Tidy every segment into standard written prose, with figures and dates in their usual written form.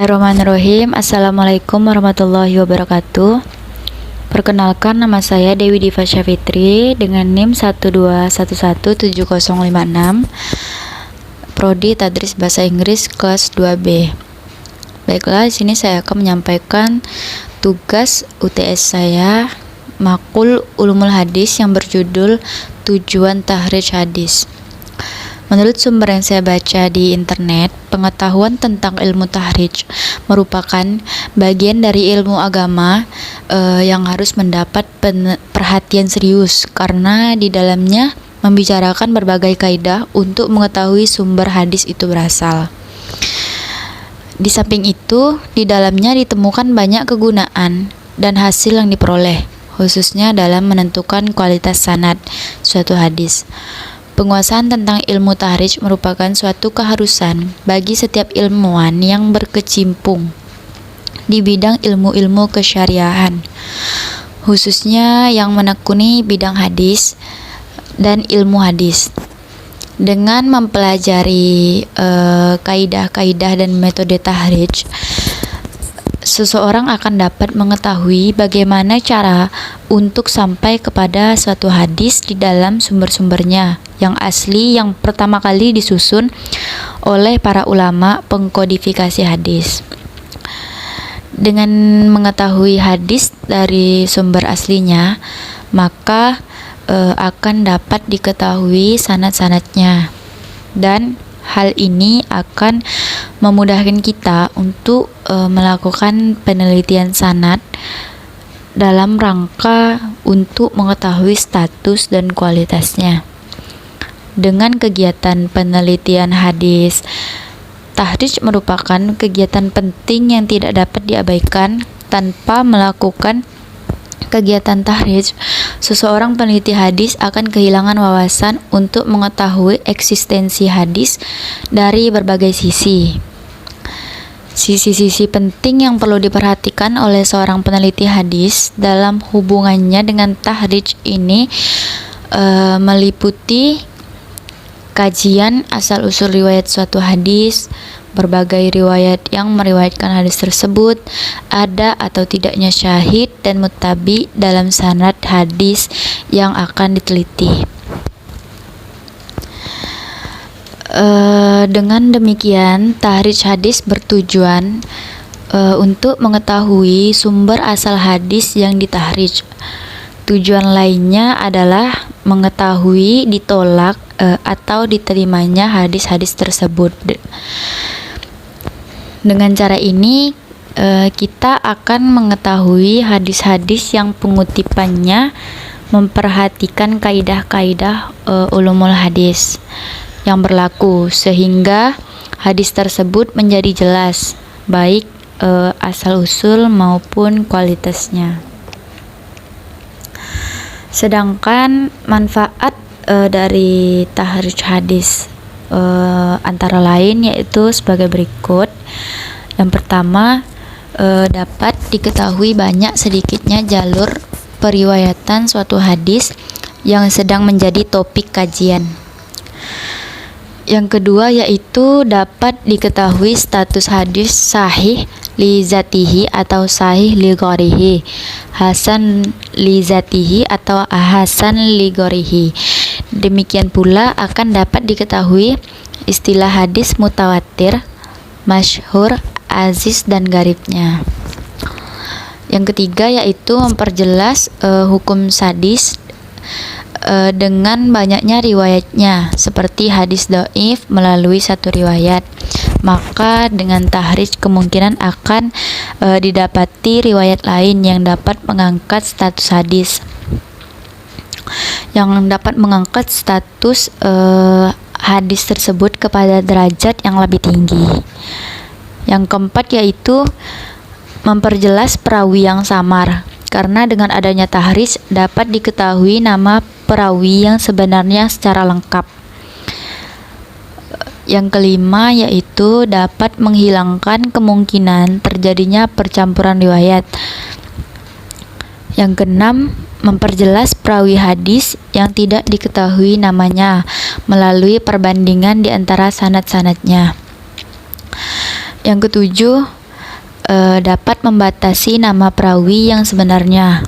Bismillahirrahmanirrahim. Assalamualaikum warahmatullahi wabarakatuh. Perkenalkan, nama saya Dewi Diva Syafitri dengan NIM 121170056, Prodi Tadris Bahasa Inggris kelas 2B. Baiklah, di sini saya akan menyampaikan tugas UTS saya, Makul Ulumul Hadis, yang berjudul Tujuan Tahrij Hadis. Menurut sumber yang saya baca di internet, pengetahuan tentang ilmu tahrij merupakan bagian dari ilmu agama yang harus mendapat perhatian serius karena di dalamnya membicarakan berbagai kaidah untuk mengetahui sumber hadis itu berasal. Di samping itu, di dalamnya ditemukan banyak kegunaan dan hasil yang diperoleh, khususnya dalam menentukan kualitas sanad suatu hadis. Penguasaan tentang ilmu tahrij merupakan suatu keharusan bagi setiap ilmuwan yang berkecimpung di bidang ilmu-ilmu kesyariahan, khususnya yang menekuni bidang hadis dan ilmu hadis. Dengan mempelajari kaidah-kaidah dan metode tahrij, seseorang akan dapat mengetahui bagaimana cara untuk sampai kepada suatu hadis di dalam sumber-sumbernya yang asli yang pertama kali disusun oleh para ulama pengkodifikasi hadis. Dengan mengetahui hadis dari sumber aslinya, maka akan dapat diketahui sanad-sanadnya, dan hal ini akan memudahkan kita untuk melakukan penelitian sanad dalam rangka untuk mengetahui status dan kualitasnya. Dengan kegiatan penelitian hadis, tahrij merupakan kegiatan penting yang tidak dapat diabaikan. Tanpa melakukan kegiatan tahrij, seseorang peneliti hadis akan kehilangan wawasan untuk mengetahui eksistensi hadis dari berbagai sisi. Sisi-sisi penting yang perlu diperhatikan oleh seorang peneliti hadis dalam hubungannya dengan tahrij ini meliputi kajian asal-usul riwayat suatu hadis, berbagai riwayat yang meriwayatkan hadis tersebut, ada atau tidaknya syahid dan muttabi dalam sanad hadis yang akan diteliti. Dengan demikian, tahrij hadis bertujuan untuk mengetahui sumber asal hadis yang ditahrij. Tujuan lainnya adalah mengetahui ditolak atau diterimanya hadis-hadis tersebut. Dengan cara ini, kita akan mengetahui hadis-hadis yang pengutipannya memperhatikan kaidah-kaidah ulumul hadis yang berlaku, sehingga hadis tersebut menjadi jelas, baik asal-usul maupun kualitasnya. Sedangkan manfaat dari tahrij hadis antara lain yaitu sebagai berikut. Yang pertama, dapat diketahui banyak sedikitnya jalur periwayatan suatu hadis yang sedang menjadi topik kajian. Yang kedua yaitu dapat diketahui status hadis sahih li zatihi atau sahih li ghairihi, hasan li zatihi atau hasan li ghairihi. Demikian pula akan dapat diketahui istilah hadis mutawatir, masyhur, aziz, dan garibnya. Yang ketiga yaitu memperjelas hukum hadis dengan banyaknya riwayatnya, seperti hadis dhaif melalui satu riwayat. Maka dengan tahrij kemungkinan akan didapati riwayat lain yang dapat mengangkat status hadis, hadis tersebut kepada derajat yang lebih tinggi. Yang keempat yaitu memperjelas perawi yang samar, karena dengan adanya tahrij dapat diketahui nama perawi yang sebenarnya secara lengkap. Yang kelima yaitu dapat menghilangkan kemungkinan terjadinya percampuran riwayat. Yang keenam, memperjelas perawi hadis yang tidak diketahui namanya melalui perbandingan di antara sanad-sanadnya. Yang ketujuh, dapat membatasi nama perawi yang sebenarnya.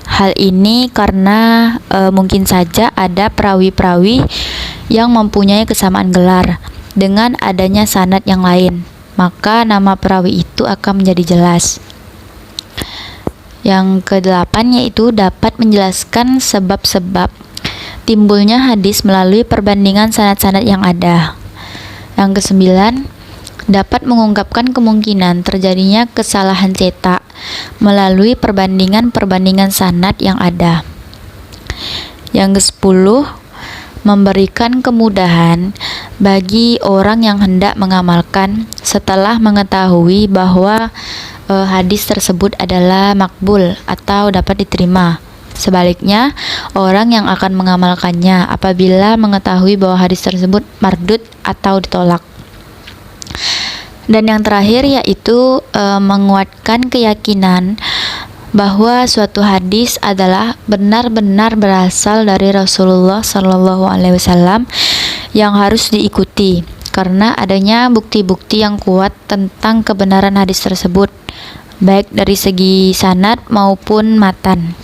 Hal ini karena mungkin saja ada perawi-perawi yang mempunyai kesamaan gelar dengan adanya sanad yang lain, maka nama perawi itu akan menjadi jelas. Yang kedelapan yaitu dapat menjelaskan sebab-sebab timbulnya hadis melalui perbandingan sanad-sanad yang ada. Yang kesembilan, dapat mengungkapkan kemungkinan terjadinya kesalahan cetak melalui perbandingan sanad yang ada. Yang kesepuluh, memberikan kemudahan bagi orang yang hendak mengamalkan setelah mengetahui bahwa hadis tersebut adalah makbul atau dapat diterima. Sebaliknya, orang yang akan mengamalkannya apabila mengetahui bahwa hadis tersebut mardud atau ditolak. Dan yang terakhir yaitu menguatkan keyakinan bahwa suatu hadis adalah benar-benar berasal dari Rasulullah Shallallahu Alaihi Wasallam yang harus diikuti karena adanya bukti-bukti yang kuat tentang kebenaran hadis tersebut, baik dari segi sanad maupun matan.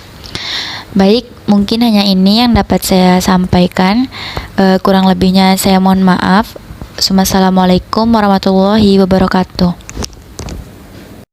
Baik, mungkin hanya ini yang dapat saya sampaikan. Kurang lebihnya saya mohon maaf. Wassalamualaikum warahmatullahi wabarakatuh.